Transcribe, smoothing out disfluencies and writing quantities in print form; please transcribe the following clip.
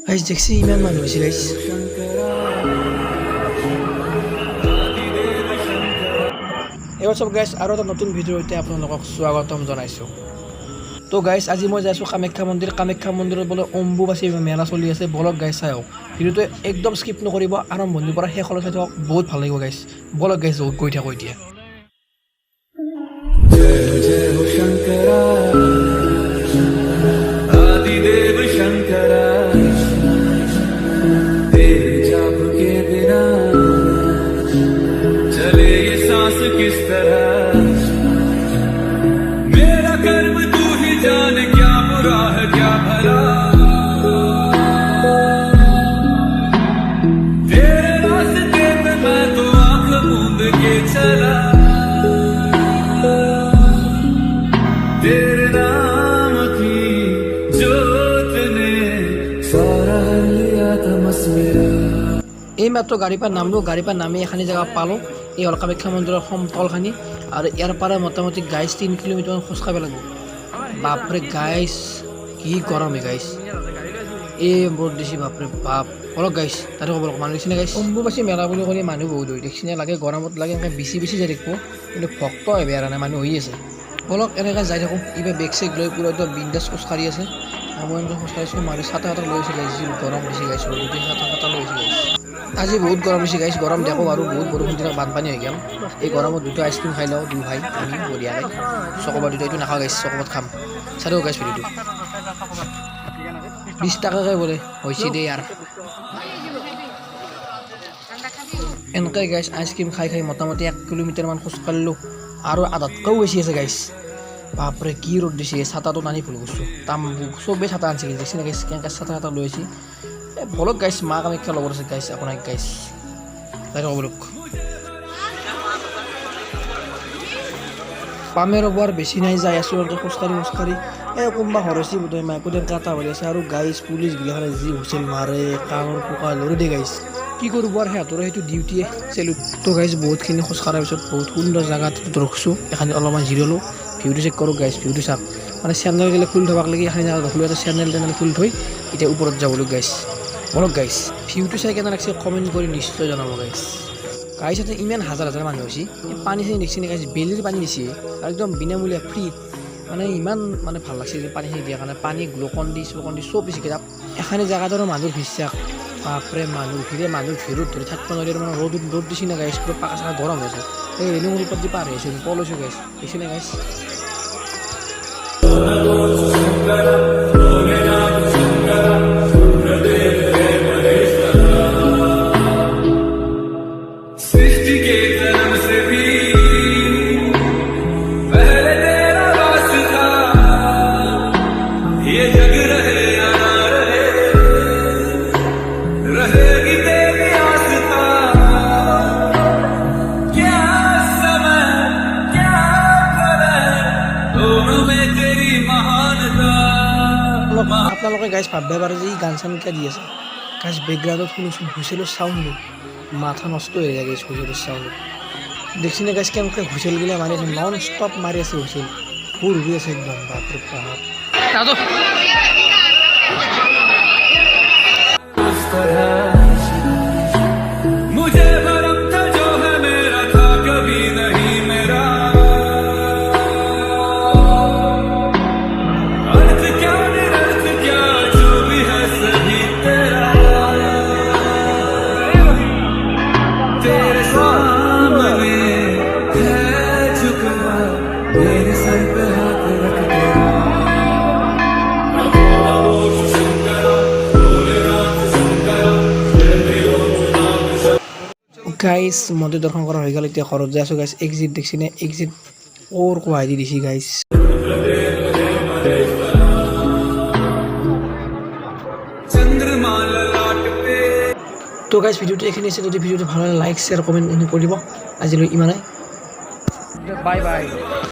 Guys দেখছি ইমান মানুহ হৈছে গাইজ। এইবাৰ চব গাইজ আৰু এটা নতুন ভিডিঅ'ৰ সৈতে আপোনালোকক স্বাগতম জনাইছোঁ। তো গাইজ আজি মই যাই আছোঁ কামাখ্যা মন্দিৰত বোলে অম্বুবাচী মেলা চলি আছে। বলক গাইজ চাই আহক, ভিডিঅ'টো একদম স্কিপ নকৰিব, আৰম্ভণিৰ পৰা শেষলৈ চাই থাকক, বহুত ভাল লাগিব গাইজ। বলক গাইজ গৈ থাকোঁ এতিয়া। किस तरह मेरा कर्म तू ही जाने, क्या बुरा है क्या भला, तेरे रास्ते पे मैं तो आंख मूंद के चला, तेरे नाम की जोत ने सारा लिया तमस मेरा। এই মাত্ৰ গাড়ীৰ পৰা নামলোঁ, গাড়ীৰ পৰা নামি এখানি জেগা পালোঁ। এই হ'ল কামাখ্যা মন্দিৰৰ সমতলখানি, আৰু ইয়াৰ পৰা মোটামুটি গাইজ 3 কিলোমিটাৰমান খোজ কাঢ়িব লাগিব। বাপৰে গাইজ কি গৰম গাইজ, এই ৰ'দ দিছে বাপৰে বাপ। অলপ গাইজ তাতে ক'ব মানুহ দেখিছেনে গাইজ, অম্বুবাচী মেলা বুলি ক'লে মানুহ বহুত হৈ দেখিছেনে, লাগে গৰমত লাগে এনেকৈ বেছি যাই থাকিব, কিন্তু ভক্ত বেয়া নাই মানুহ হৈ আছে। অলপ এনেকৈ যাই থাকোঁ, এইবাৰ বেগ চেগ লৈ পুৰা একদম বিন্দাছ খোজকাঢ়ি আছে। মই এনেকৈ খোজকাঢ়িছোঁ, মানুহ ছাতা লৈ আছে গাইজ, যি গৰম বেছি গাইছ, গোটেই ছাতা লৈ আছে গাইজ। আজি বহুত গৰম হৈছে গাইজ, গৰম দেখো আৰু বহুত বৰষুণ দিনত বানপানী হৈ গ'ল। এই গৰমত দুটা আইচক্ৰীম খাই লওঁ, দুই ভাই আমি বঢ়িয়াকৈ। চকোবাৰ দুটা এইটো নাখাওঁ গাইজ, চকোবাত খাম। চাই গাইজ ভিডিঅ'টো 20 টকাকৈ বোলে হৈছে দেই ইয়াৰ। এনেকৈ গাইজ আইচক্ৰীম খাই মোটামুটি 1 কিলোমিটাৰমান খোজ কাঢ়িলোঁ, আৰু আধাতকৈও বেছি আছে গাইজ। বাপৰে কি ৰ'দ দিছে, ছাতাটো টানি ভুল কৰিছোঁ। চবেই ছাতা আনিছে গাইজ, দেখিছেনে গাইজ কেনেকৈ ছাতা লৈ আহিছে। বলক গাইজ মা কামাখ্যাৰ লগত আছে গাইজ, আপোনাক গাইজ তাই বলক। পামেৰ বৰ বেছি নাই, যাই আছোঁ আৰু খোজকাঢ়ি এই কোনোবা হৰচি বোধহয় মাইকো দেন কাটা হৈ আছে। আৰু গাইজ পুলিচ গিলাখানে যি হুইচেল মাৰে, কাণৰ পোকা লৰি দিয়ে গাইজ। কি কৰিব আৰু সিহঁতৰ সেইটো ডিউটিয়ে চেলুট। তো গাইজ বহুতখিনি খোজ কঢ়াৰ পিছত বহুত সুন্দৰ জেগাত ৰখিছোঁ, এখানি অলপমান জিৰলোঁ, ভিউটো চেক কৰোঁ গাইজ। ভিউটো চাওক, মানে চেনেল গেলে খুলি থবাক লাগি এখানি জেগাত ৰখিলোঁ, এটা চেনেল খুলি থৈ এতিয়া ওপৰত যাবলৈ গাইজ। বলক গাইজ ভিউটো চাই কেনে লাগছে কমেণ্ট কৰি নিশ্চয় জনাব গাইজ। গাইজ ইয়াতে ইমান হাজাৰ মানুহ হৈছে, এই পানী চানী দেখিছে গাইজ, বেলিৰ পানী দিছে আৰু একদম বিনামূলীয়া ফ্ৰী, মানে ইমান মানে ভাল লাগছে যে পানীখিনি দিয়াৰ কাৰণে। পানী গ্লুকন দি চব দিছে কিতাপ। এখানি জেগাত আৰু মানুহ ভিৰছে, বাপৰে মানুহ ভিৰত ধৰি থাকিব নোৱাৰি, মানে ৰ'দ দিছে না গাইজ, পুৰা পাকা চাকা গৰম হৈছে। এই ৰেলিঙৰ ওপৰত দি পাৰ হৈছে, পলৈছোঁ গাইজ, দেখিছেনে গাইজ। আপোনালোকে গাইজ ভাবিব পাৰে যে ই গান চান কিয় দি আছে। গাইজ বেকগ্ৰাউণ্ডত শুনিছোঁ হুইচেলৰ চাউণ্ডটো, মাথা নষ্ট হৈ যায় গাইজ হুইচেলৰ চাউণ্ডত। দেখিছেনে গাইজ কেনেকৈ হুইচেল গিলা মাৰি আছে, নন ষ্টপ মাৰি আছে হুইচেল, ফুল উৰি আছে একদম। বাপৰে বাপ গাইজ মন্দিৰ দৰ্শন কৰা হৈ গ'ল, এতিয়া ঘৰত যাই আছোঁ গাইজ। এক্সিট দেখিছেনে, এক্সিট ওৰ কোৱাই দি দিছে গাইজ। তো গাইজ ভিডিঅ'টো এইখিনি আছে, যদি ভিডিঅ'টো ভাল লাগে লাইক শ্বেয়াৰ কমেণ্ট কৰি দিব। আজিলৈ ইমানেই, বাই বাই।